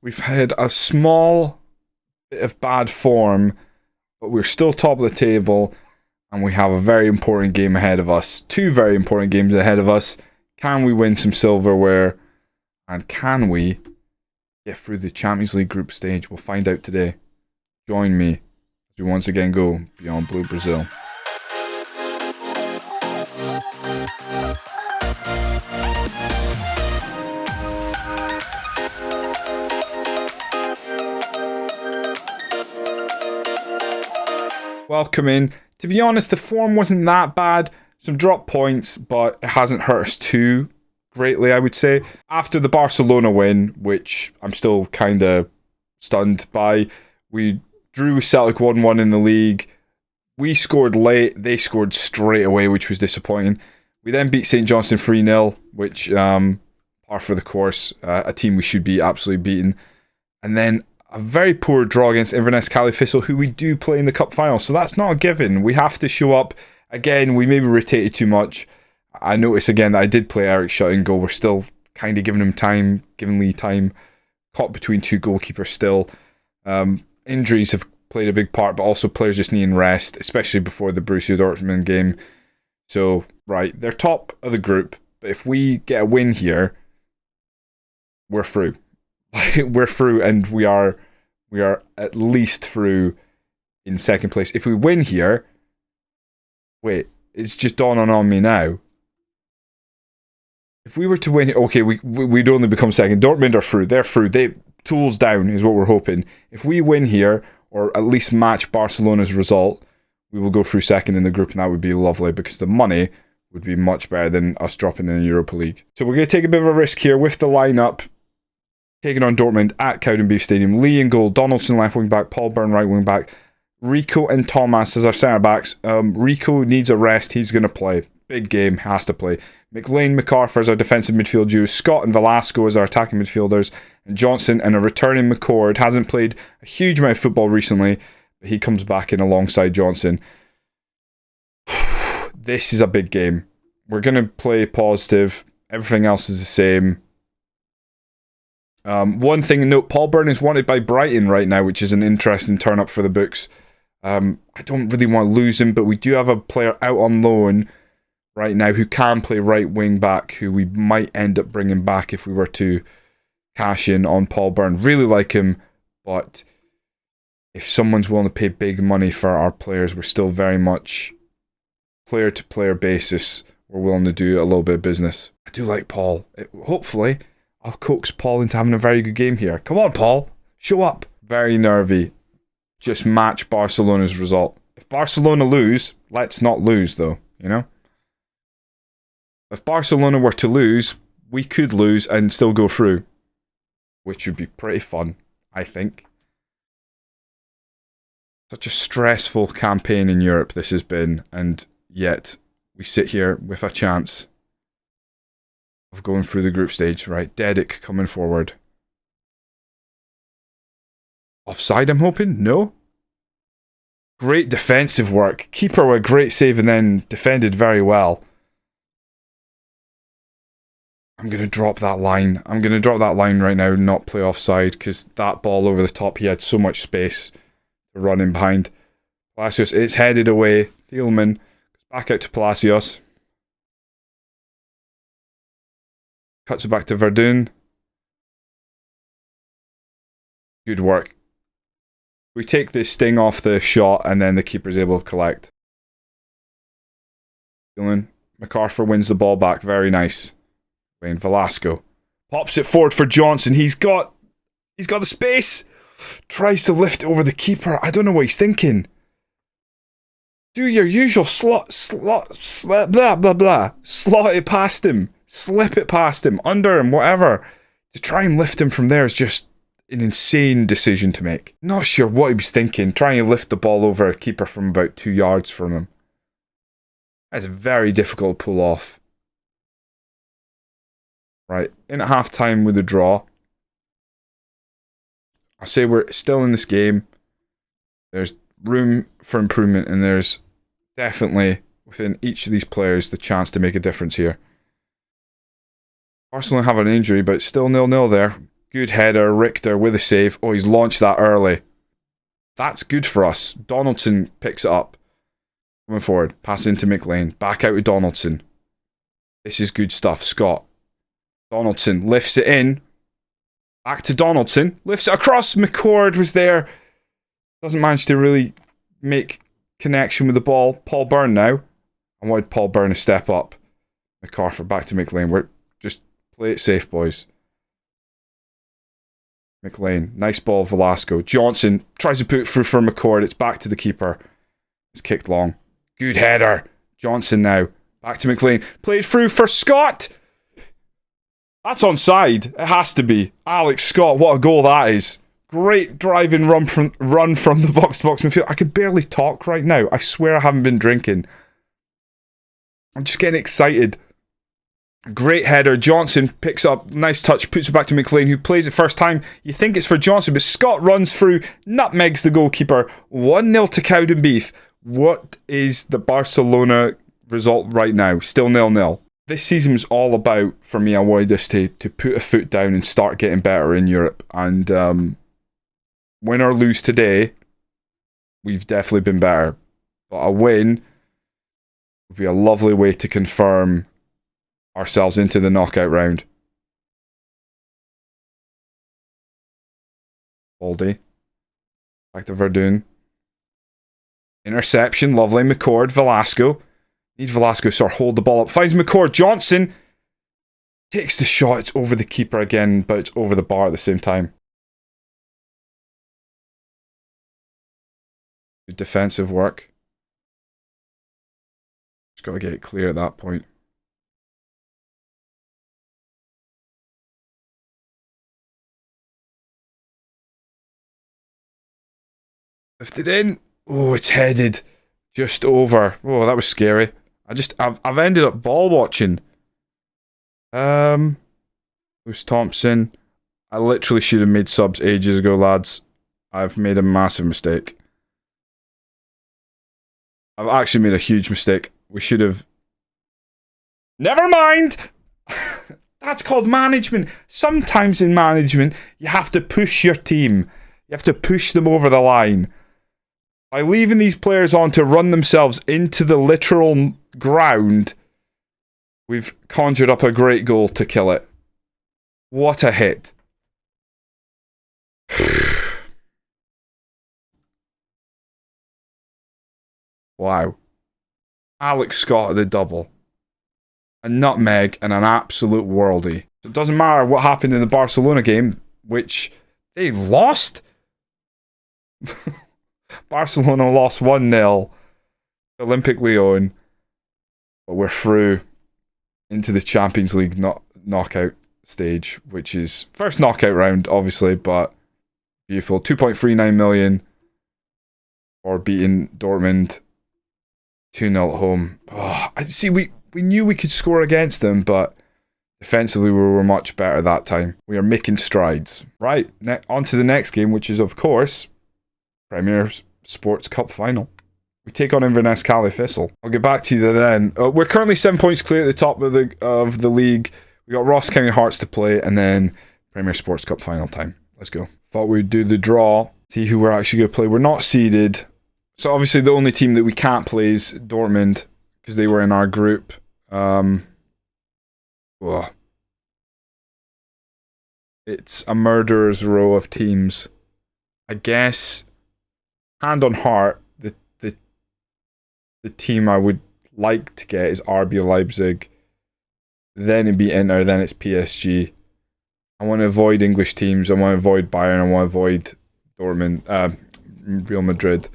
We've had a small bit of bad form, but we're still top of the table, and we have a very important game ahead of us. 2 very important games ahead of us. Can we win some silverware? And can we get through the Champions League group stage? We'll find out today. Join me as we once again go beyond Blue Brazil. Welcome in. To be honest, the form wasn't that bad. Some drop points, but it hasn't hurt us too greatly, I would say. After the Barcelona win, which I'm still kind of stunned by, we drew Celtic 1-1 in the league. We scored late. They scored straight away, which was disappointing. We then beat St Johnstone 3-0, which, par for the course, a team we should be absolutely beaten. And then a very poor draw against Inverness Caledonian Thistle, who we do play in the cup final. So that's not a given. We have to show up. Again, we maybe rotated too much. I noticed again that I did play Eric shut in goal. We're still kind of giving him time, giving Lee time. Caught between 2 goalkeepers still. Injuries have played a big part, but also players just needing rest, especially before the Borussia Dortmund game. So, right, they're top of the group. But if we get a win here, we're through. We're through, and we are at least through in second place. If we win here, wait, it's just dawning on me now. If we were to win, okay, we'd only become second. Dortmund are through. They're through. Tools down is what we're hoping. If we win here, or at least match Barcelona's result, we will go through second in the group, and that would be lovely because the money would be much better than us dropping in the Europa League. So we're going to take a bit of a risk here with the lineup. Taking on Dortmund at Cowdenbeath Stadium. Lee in goal, Donaldson left wing back, Paul Byrne right wing back, Rico and Thomas as our centre backs. Rico needs a rest, he's going to play. Big game, has to play. McLean, MacArthur as our defensive midfield duo, Scott and Velasco as our attacking midfielders, and Johnson and a returning McCord. Hasn't played a huge amount of football recently, but he comes back in alongside Johnson. This is a big game. We're going to play positive. Everything else is the same. One thing to note, Paul Byrne is wanted by Brighton right now, which is an interesting turn up for the books. I don't really want to lose him, but we do have a player out on loan right now who can play right wing back, who we might end up bringing back if we were to cash in on Paul Byrne. Really like him, but if someone's willing to pay big money for our players, we're still very much player to player basis. We're willing to do a little bit of business. I do like Paul. Hopefully I'll coax Paul into having a very good game here. Come on, Paul. Show up. Very nervy. Just match Barcelona's result. If Barcelona lose, let's not lose, though, you know? If Barcelona were to lose, we could lose and still go through, which would be pretty fun, I think. Such a stressful campaign in Europe this has been, and yet we sit here with a chance of going through the group stage. Right, Dedic coming forward. Offside, I'm hoping? No? Great defensive work. Keeper with a great save and then defended very well. I'm going to drop that line. I'm going to drop that line right now, not play offside, because that ball over the top, he had so much space to run in behind. Palacios, it's headed away. Thielman, back out to Palacios. Cuts it back to Verdun. Good work. We take the sting off the shot and then the keeper's able to collect. MacArthur wins the ball back. Very nice. Wayne Velasco pops it forward for Johnson. He's got the space. Tries to lift it over the keeper. I don't know what he's thinking. Do your usual blah, blah, blah. Slot it past him. Slip it past him. Under him. Whatever. To try and lift him from there is just an insane decision to make. Not sure what he was thinking. Trying to lift the ball over a keeper from about 2 yards from him. That's very difficult to pull off. Right. In at half time with a draw. I say we're still in this game. There's room for improvement, and there's definitely within each of these players the chance to make a difference here. Arsenal have an injury, but still 0-0 there. Good header. Richter with a save. Oh, he's launched that early. That's good for us. Donaldson picks it up. Coming forward. Pass into McLean. Back out to Donaldson. This is good stuff. Scott. Donaldson lifts it in. Back to Donaldson. Lifts it across. McCord was there. Doesn't manage to really make connection with the ball. Paul Byrne now. I wanted Paul Byrne to step up. MacArthur back to McLean. We're just play it safe, boys. McLean. Nice ball, Velasco. Johnson tries to put it through for McCord. It's back to the keeper. It's kicked long. Good header. Johnson now. Back to McLean. Played through for Scott. That's onside. It has to be. Alex Scott, what a goal that is. Great driving run from the box-to-box midfield. I could barely talk right now. I swear I haven't been drinking. I'm just getting excited. Great header. Johnson picks up. Nice touch. Puts it back to McLean, who plays it first time. You think it's for Johnson, but Scott runs through. Nutmegs the goalkeeper. 1-0 to Cowdenbeath. What is the Barcelona result right now? Still 0-0. This season was all about, for me, I wanted us to put a foot down and start getting better in Europe. And win or lose today, we've definitely been better. But a win would be a lovely way to confirm ourselves into the knockout round. Baldy. Back to Verdun. Interception, lovely. McCord, Velasco. Needs Velasco to sort of hold the ball up. Finds McCord. Johnson takes the shot. It's over the keeper again, but it's over the bar at the same time. Good defensive work. Just got to get it clear at that point. Lifted in. Oh, it's headed just over. Oh, that was scary. I've ended up ball watching. Bruce Thompson. I literally should have made subs ages ago, lads. I've made a massive mistake. I've actually made a huge mistake. We should have... Never mind! That's called management. Sometimes in management, you have to push your team. You have to push them over the line. By leaving these players on to run themselves into the literal ground, we've conjured up a great goal to kill it. What a hit. Wow. Alex Scott at the double. A nutmeg and an absolute worldie. It doesn't matter what happened in the Barcelona game, which they lost. Barcelona lost 1-0 to Olympic Lyon, but we're through into the Champions League knockout stage, which is first knockout round, obviously, but beautiful. 2.39 million for beating Dortmund 2-0 at home. Oh, I see. We knew we could score against them, but defensively we were much better that time. We are making strides. Right, on to the next game, which is, of course, Premier Sports Cup final. We take on Inverness Caledonian Thistle. I'll get back to you then. We're currently 7 points clear at the top of the league. We got Ross County Hearts to play, and then Premier Sports Cup final time. Let's go. Thought we'd do the draw, see who we're actually going to play. We're not seeded, so obviously the only team that we can't play is Dortmund because they were in our group. It's a murderer's row of teams. I guess, hand on heart, the team I would like to get is RB Leipzig. Then it'd be Inter, then it's PSG. I want to avoid English teams. I want to avoid Bayern. I want to avoid Dortmund, Real Madrid.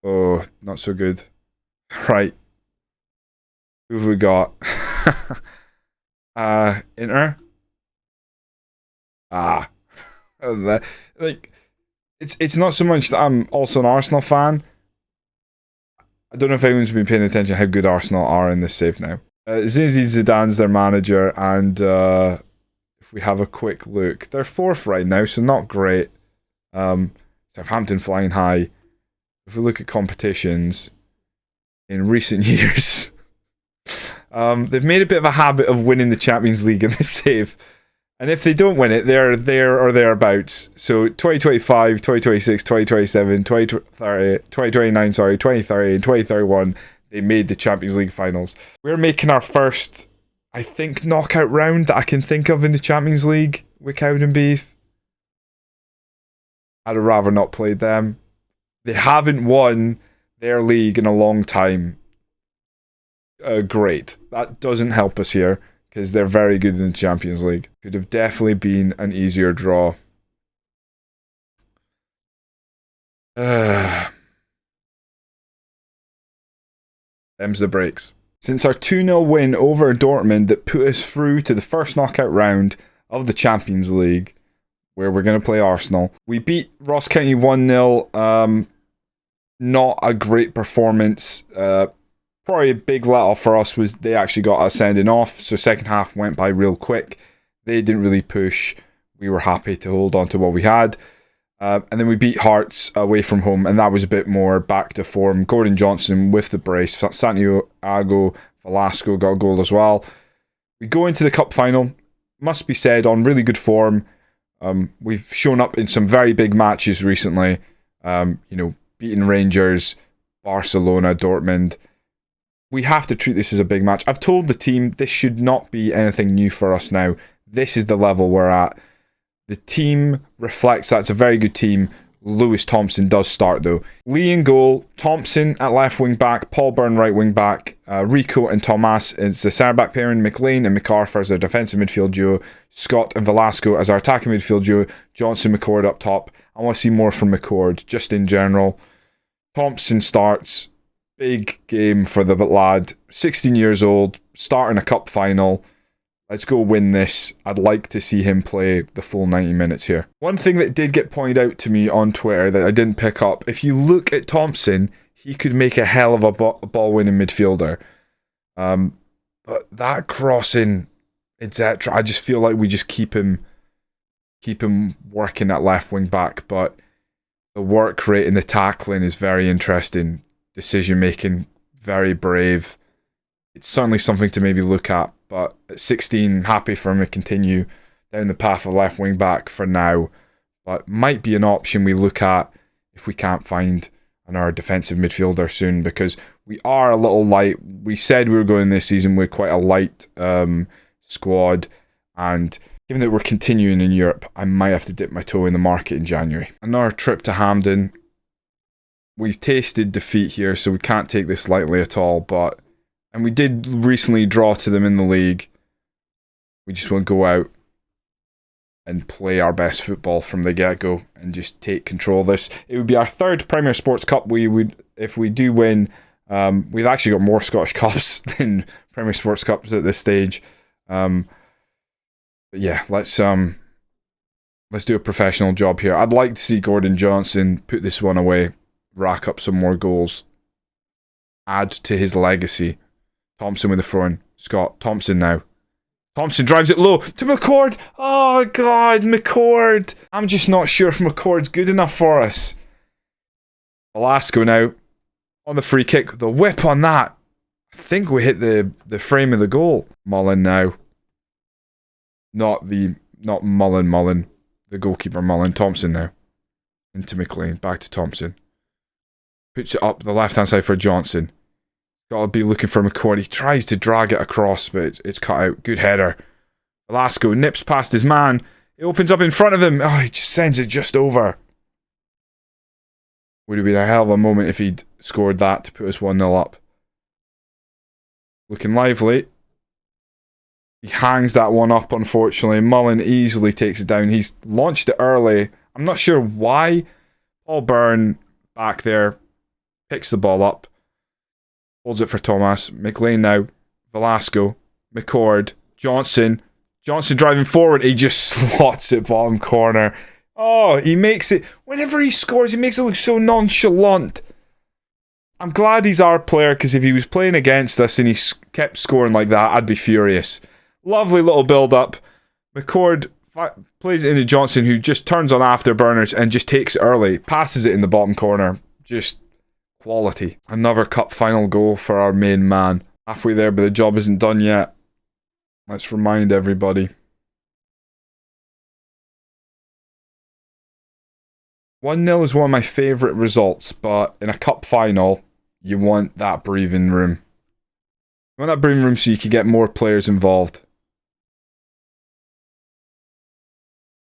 Oh, not so good. Right. Who have we got? Inter? Like, it's not so much that I'm also an Arsenal fan. I don't know if anyone's been paying attention to how good Arsenal are in this save now. Zinedine Zidane's their manager, and if we have a quick look, they're fourth right now, so not great. Southampton flying high. if we look at competitions in recent years, they've made a bit of a habit of winning the Champions League in the save. And if they don't win it, they're there or thereabouts. So 2025, 2026, 2027, 2030, 2029, 2030 and 2031, they made the Champions League finals. We're making our first, I think, knockout round that I can think of in the Champions League with Cowdenbeath. I'd have rather not played them. They haven't won their league in a long time. Great. That doesn't help us here, because they're very good in the Champions League. Could have definitely been an easier draw. Them's the breaks. Since our 2-0 win over Dortmund that put us through to the first knockout round of the Champions League, where we're going to play Arsenal, we beat Ross County 1-0. Not a great performance. Probably a big let-off for us was they actually got us sending off, so second half went by real quick. They didn't really push. We were happy to hold on to what we had. And then we beat Hearts away from home, and that was a bit more back to form. Gordon Johnson with the brace. Santiago Velasco got a goal as well. We go into the cup final, must be said, on really good form. We've shown up in some very big matches recently. Beating Rangers, Barcelona, Dortmund. We have to treat this as a big match. I've told the team this should not be anything new for us now. This is the level we're at. The team reflects that it's a very good team. Lewis Thompson does start though. Lee in goal, Thompson at left wing back, Paul Byrne right wing back, Rico and Tomas is the centre back pairing, McLean and MacArthur as our defensive midfield duo, Scott and Velasco as our attacking midfield duo, Johnson McCord up top. I want to see more from McCord, just in general. Thompson starts. Big game for the lad. 16 years old, starting a cup final. Let's go win this. I'd like to see him play the full 90 minutes here. One thing that did get pointed out to me on Twitter that I didn't pick up, if you look at Thompson, he could make a hell of a ball-winning midfielder. But that crossing, etc., I just feel like we just keep him working at left wing back. But the work rate and the tackling is very interesting. Decision making, very brave. It's certainly something to maybe look at. But at 16, happy for him to continue down the path of left wing back for now. But might be an option we look at if we can't find another defensive midfielder soon, because we are a little light. We said we were going this season with quite a light squad, and given that we're continuing in Europe, I might have to dip my toe in the market in January. Another trip to Hampden. We've tasted defeat here, so we can't take this lightly at all. And we did recently draw to them in the league. We just want to go out and play our best football from the get-go and just take control of this. It would be our third Premier Sports Cup. If we do win, we've actually got more Scottish Cups than Premier Sports Cups at this stage. But yeah, let's do a professional job here. I'd like to see Gordon Johnson put this one away, rack up some more goals, add to his legacy. Thompson with the throw-in. Scott Thompson now. Thompson drives it low to McCord. Oh God, McCord. I'm just not sure if McCord's good enough for us. Velasco now on the free kick. The whip on that. I think we hit the frame of the goal. Mullen now. Not Mullen. The goalkeeper Mullen. Thompson now. Into McLean. Back to Thompson. Puts it up the left-hand side for Johnson. Got to be looking for McCord. He tries to drag it across, but it's cut out. Good header. Velasco nips past his man. It opens up in front of him. Oh, he just sends it just over. Would have been a hell of a moment if he'd scored that to put us 1-0 up. Looking lively. He hangs that one up, unfortunately. Mullen easily takes it down. He's launched it early. I'm not sure why. Paul Byrne back there. Picks the ball up. Holds it for Thomas. McLean now. Velasco. McCord. Johnson. Johnson driving forward. He just slots it bottom corner. Oh, he makes it... Whenever he scores, he makes it look so nonchalant. I'm glad he's our player, because if he was playing against us and he kept scoring like that, I'd be furious. Lovely little build-up. McCord plays it into Johnson, who just turns on afterburners and just takes it early. Passes it in the bottom corner. Just Quality. Another cup final goal for our main man. Halfway there, but the job isn't done yet. Let's remind everybody. 1-0 is one of my favourite results, but in a cup final, you want that breathing room. You want that breathing room so you can get more players involved.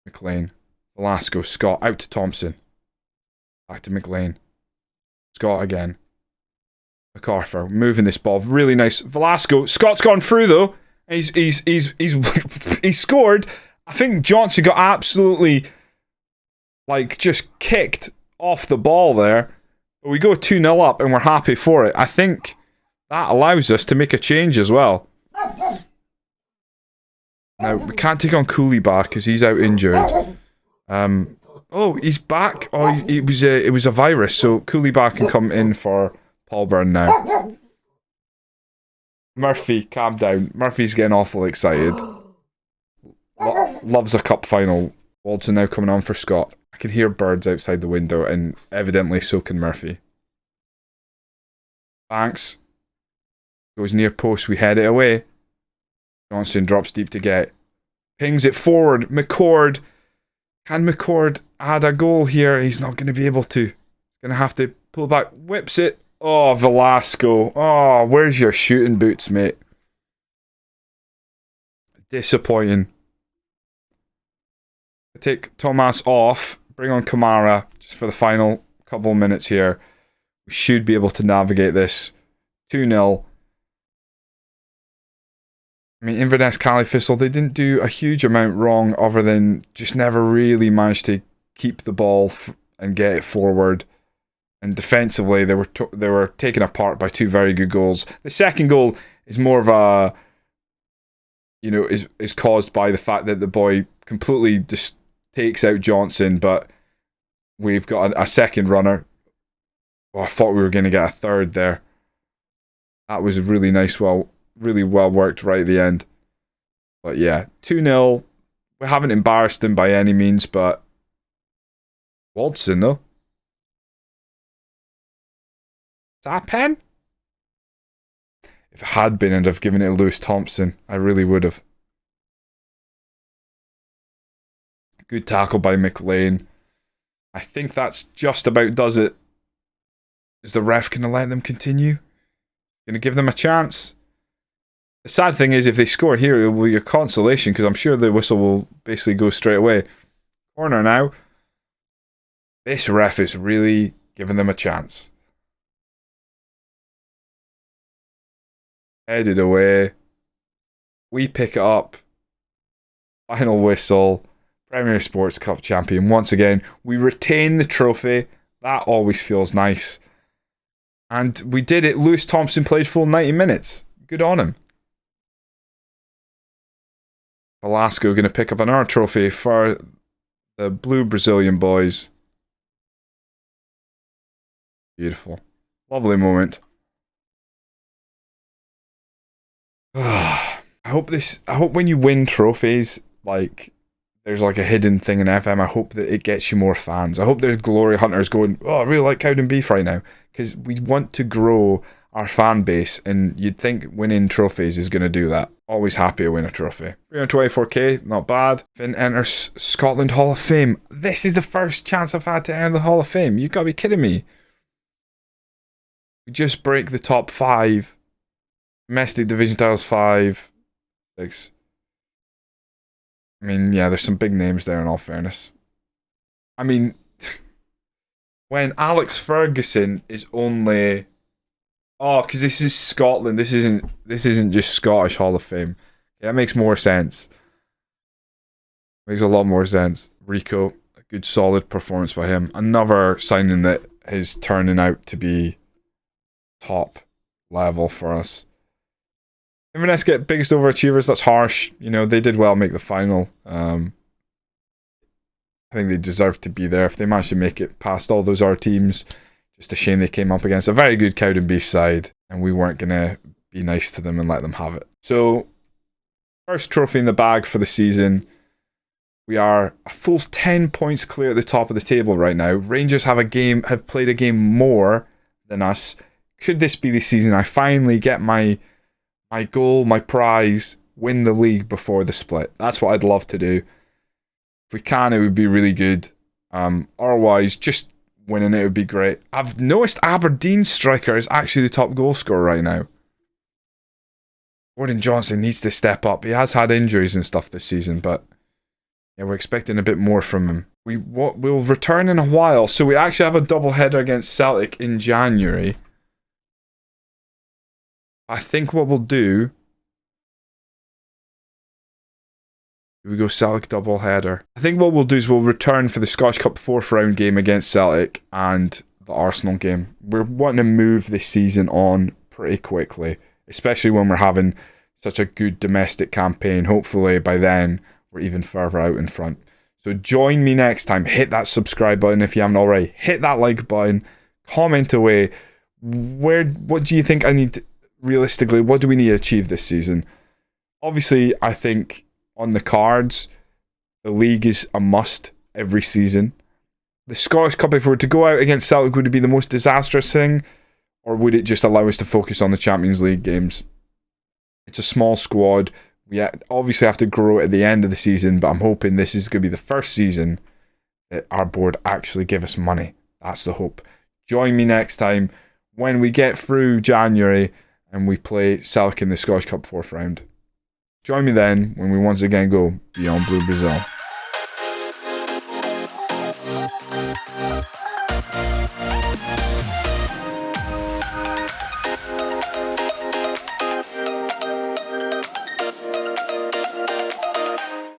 McLean. Velasco. Scott. Out to Thompson. Back to McLean. Scott again. MacArthur. Moving this ball. Really nice. Velasco. Scott's gone through though. He's scored. I think Johnson got absolutely just kicked off the ball there. But we go 2-0 up and we're happy for it. I think that allows us to make a change as well. Now, we can't take on Cooley back because he's out injured. Oh, he's back. Oh, it was a virus, so Cooley back can come in for Paul Byrne now. Murphy, calm down. Murphy's getting awful excited. Loves a cup final. Waldson now coming on for Scott. I can hear birds outside the window, and evidently so can Murphy. Banks goes near post. We head it away. Johnson drops deep to get. Pings it forward. McCord. Can McCord add a goal here? He's not going to be able to. He's going to have to pull back. Whips it. Oh, Velasco. Oh, where's your shooting boots, mate? Disappointing. Take Tomas off. Bring on Kamara just for the final couple of minutes here. We should be able to navigate this. 2-0. I mean, Inverness Caledonian Thistle, they didn't do a huge amount wrong other than just never really managed to keep the ball and get it forward. And defensively, they were taken apart by two very good goals. The second goal is more of a, is caused by the fact that the boy completely just takes out Johnson, but we've got a second runner. Oh, I thought we were going to get a third there. That was really nice, really well worked right at the end. But yeah, 2-0. We haven't embarrassed them by any means, but Waldson though. Is that a pen? If it had been, I'd have given it to Lewis Thompson. I really would have. Good tackle by McLean. I think that's just about does it. Is the ref going to let them continue? Going to give them a chance? The sad thing is, if they score here, it will be a consolation because I'm sure the whistle will basically go straight away. Corner now. This ref is really giving them a chance. Headed away. We pick it up. Final whistle. Premier Sports Cup champion. Once again, we retain the trophy. That always feels nice. And we did it. Lewis Thompson played full 90 minutes. Good on him. Velasco going to pick up another trophy for the blue Brazilian boys. Beautiful. Lovely moment. I hope when you win trophies, there's a hidden thing in FM. I hope that it gets you more fans. I hope there's glory hunters going, oh, I really like Cowdenbeath right now. Because we want to grow our fan base, and you'd think winning trophies is going to do that. Always happy to win a trophy. 324k, not bad. Finn enters Scotland Hall of Fame. This is the first chance I've had to enter the Hall of Fame. You've got to be kidding me. We just break the top 5. Domestic division titles 5. 6. I mean, yeah, there's some big names there in all fairness. I mean, when Alex Ferguson is only... Oh, because this is Scotland. This isn't just Scottish Hall of Fame. Yeah, that makes more sense. Makes a lot more sense. Rico, a good solid performance by him. Another signing that is turning out to be top level for us. Inverness get biggest overachievers. That's harsh. They did well make the final. I think they deserve to be there if they managed to make it past all those other teams. Just a shame they came up against a very good Cowdenbeath side, and we weren't going to be nice to them and let them have it. So, first trophy in the bag for the season. We are a full 10 points clear at the top of the table right now. Rangers have played a game more than us. Could this be the season I finally get my goal, my prize, win the league before the split? That's what I'd love to do. If we can, it would be really good. Otherwise, just winning it would be great. I've noticed Aberdeen's striker is actually the top goal scorer right now. Gordon Johnson needs to step up. He has had injuries and stuff this season, but yeah, we're expecting a bit more from him. We'll return in a while. So we actually have a double header against Celtic in January. I think what we'll do... we go Celtic double header. I think what we'll do is we'll return for the Scottish Cup 4th round game against Celtic and the Arsenal game. We're wanting to move this season on pretty quickly, especially when we're having such a good domestic campaign. Hopefully by then we're even further out in front. So join me next time. Hit that subscribe button if you haven't already. Hit that like button. Comment away. What do you think I need to, realistically, what do we need to achieve this season? Obviously, I think on the cards, the league is a must every season. The Scottish Cup, if we were to go out against Celtic, would it be the most disastrous thing? Or would it just allow us to focus on the Champions League games? It's a small squad. We obviously have to grow at the end of the season, but I'm hoping this is going to be the first season that our board actually give us money. That's the hope. Join me next time when we get through January and we play Celtic in the Scottish Cup 4th round. Join me then when we once again go beyond Blue Brazil.